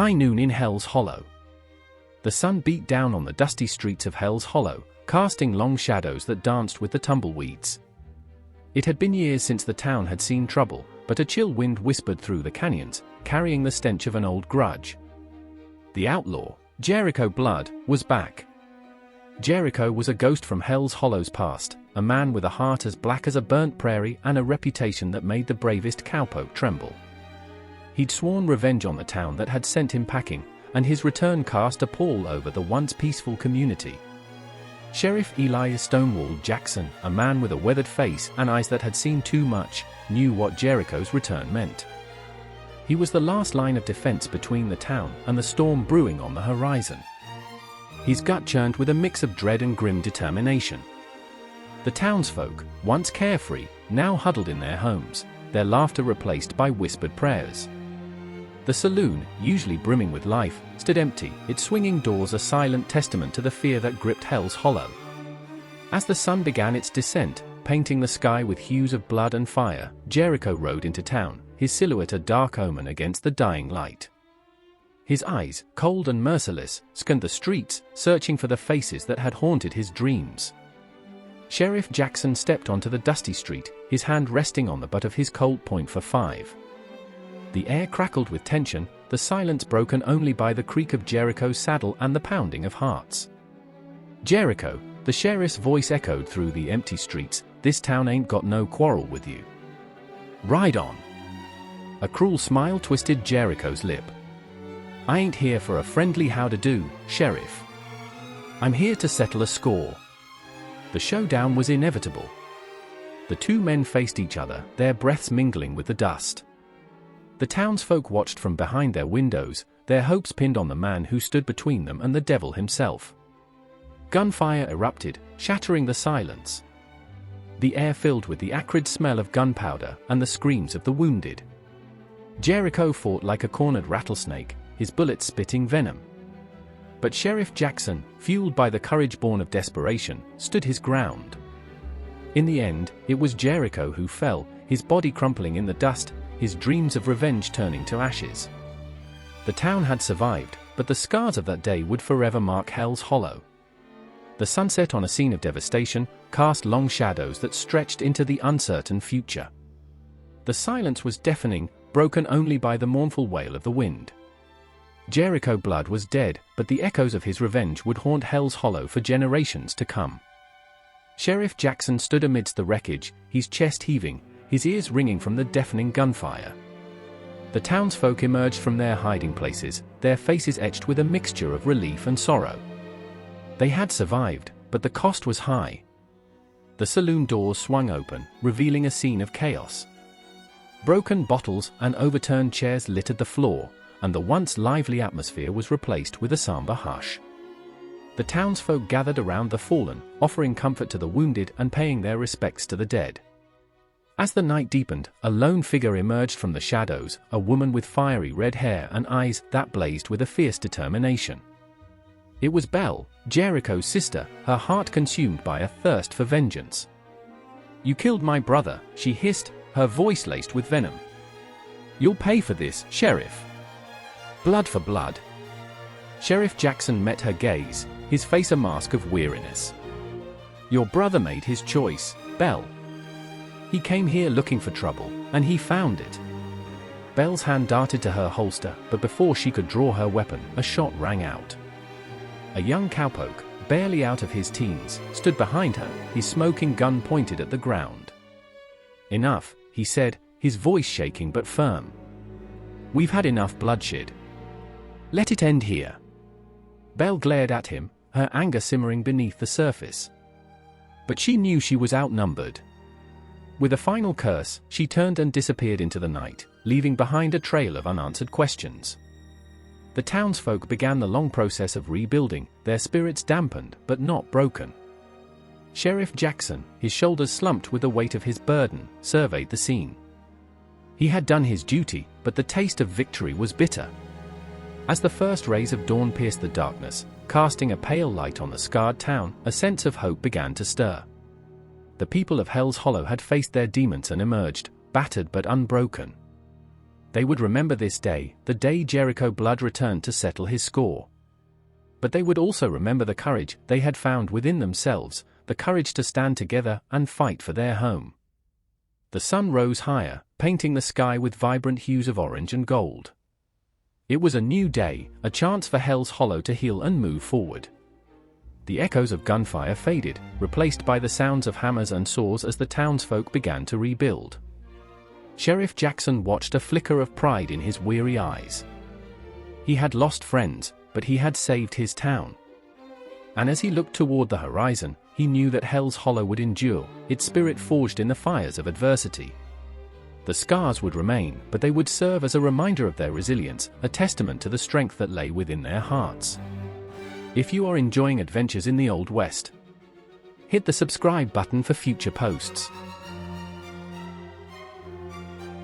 High noon in Hell's Hollow. The sun beat down on the dusty streets of Hell's Hollow, casting long shadows that danced with the tumbleweeds. It had been years since the town had seen trouble, but a chill wind whispered through the canyons, carrying the stench of an old grudge. The outlaw, Jericho Blood, was back. Jericho was a ghost from Hell's Hollow's past, a man with a heart as black as a burnt prairie and a reputation that made the bravest cowpoke tremble. He'd sworn revenge on the town that had sent him packing, and his return cast a pall over the once peaceful community. Sheriff Eli Stonewall Jackson, a man with a weathered face and eyes that had seen too much, knew what Jericho's return meant. He was the last line of defense between the town and the storm brewing on the horizon. His gut churned with a mix of dread and grim determination. The townsfolk, once carefree, now huddled in their homes, their laughter replaced by whispered prayers. The saloon, usually brimming with life, stood empty, its swinging doors a silent testament to the fear that gripped Hell's Hollow. As the sun began its descent, painting the sky with hues of blood and fire, Jericho rode into town, his silhouette a dark omen against the dying light. His eyes, cold and merciless, scanned the streets, searching for the faces that had haunted his dreams. Sheriff Jackson stepped onto the dusty street, his hand resting on the butt of his Colt .45. The air crackled with tension, the silence broken only by the creak of Jericho's saddle and the pounding of hearts. "Jericho," the sheriff's voice echoed through the empty streets, "this town ain't got no quarrel with you. Ride on." A cruel smile twisted Jericho's lip. "I ain't here for a friendly how-to-do, Sheriff. I'm here to settle a score." The showdown was inevitable. The two men faced each other, their breaths mingling with the dust. The townsfolk watched from behind their windows, their hopes pinned on the man who stood between them and the devil himself. Gunfire erupted, shattering the silence. The air filled with the acrid smell of gunpowder and the screams of the wounded. Jericho fought like a cornered rattlesnake, his bullets spitting venom. But Sheriff Jackson, fueled by the courage born of desperation, stood his ground. In the end, it was Jericho who fell, his body crumpling in the dust, his dreams of revenge turning to ashes. The town had survived, but the scars of that day would forever mark Hell's Hollow. The sunset on a scene of devastation cast long shadows that stretched into the uncertain future. The silence was deafening, broken only by the mournful wail of the wind. Jericho Blood was dead, but the echoes of his revenge would haunt Hell's Hollow for generations to come. Sheriff Jackson stood amidst the wreckage, his chest heaving, his ears ringing from the deafening gunfire. The townsfolk emerged from their hiding places, their faces etched with a mixture of relief and sorrow. They had survived, but the cost was high. The saloon doors swung open, revealing a scene of chaos. Broken bottles and overturned chairs littered the floor, and the once lively atmosphere was replaced with a somber hush. The townsfolk gathered around the fallen, offering comfort to the wounded and paying their respects to the dead. As the night deepened, a lone figure emerged from the shadows, a woman with fiery red hair and eyes that blazed with a fierce determination. It was Belle, Jericho's sister, her heart consumed by a thirst for vengeance. "You killed my brother," she hissed, her voice laced with venom. "You'll pay for this, Sheriff. Blood for blood." Sheriff Jackson met her gaze, his face a mask of weariness. "Your brother made his choice, Belle. He came here looking for trouble, and he found it." Belle's hand darted to her holster, but before she could draw her weapon, a shot rang out. A young cowpoke, barely out of his teens, stood behind her, his smoking gun pointed at the ground. "Enough," he said, his voice shaking but firm. "We've had enough bloodshed. Let it end here." Belle glared at him, her anger simmering beneath the surface. But she knew she was outnumbered. With a final curse, she turned and disappeared into the night, leaving behind a trail of unanswered questions. The townsfolk began the long process of rebuilding, their spirits dampened but not broken. Sheriff Jackson, his shoulders slumped with the weight of his burden, surveyed the scene. He had done his duty, but the taste of victory was bitter. As the first rays of dawn pierced the darkness, casting a pale light on the scarred town, a sense of hope began to stir. The people of Hell's Hollow had faced their demons and emerged, battered but unbroken. They would remember this day, the day Jericho Blood returned to settle his score. But they would also remember the courage they had found within themselves, the courage to stand together and fight for their home. The sun rose higher, painting the sky with vibrant hues of orange and gold. It was a new day, a chance for Hell's Hollow to heal and move forward. The echoes of gunfire faded, replaced by the sounds of hammers and saws as the townsfolk began to rebuild. Sheriff Jackson watched a flicker of pride in his weary eyes. He had lost friends, but he had saved his town. And as he looked toward the horizon, he knew that Hell's Hollow would endure, its spirit forged in the fires of adversity. The scars would remain, but they would serve as a reminder of their resilience, a testament to the strength that lay within their hearts. If you are enjoying adventures in the Old West, hit the subscribe button for future posts.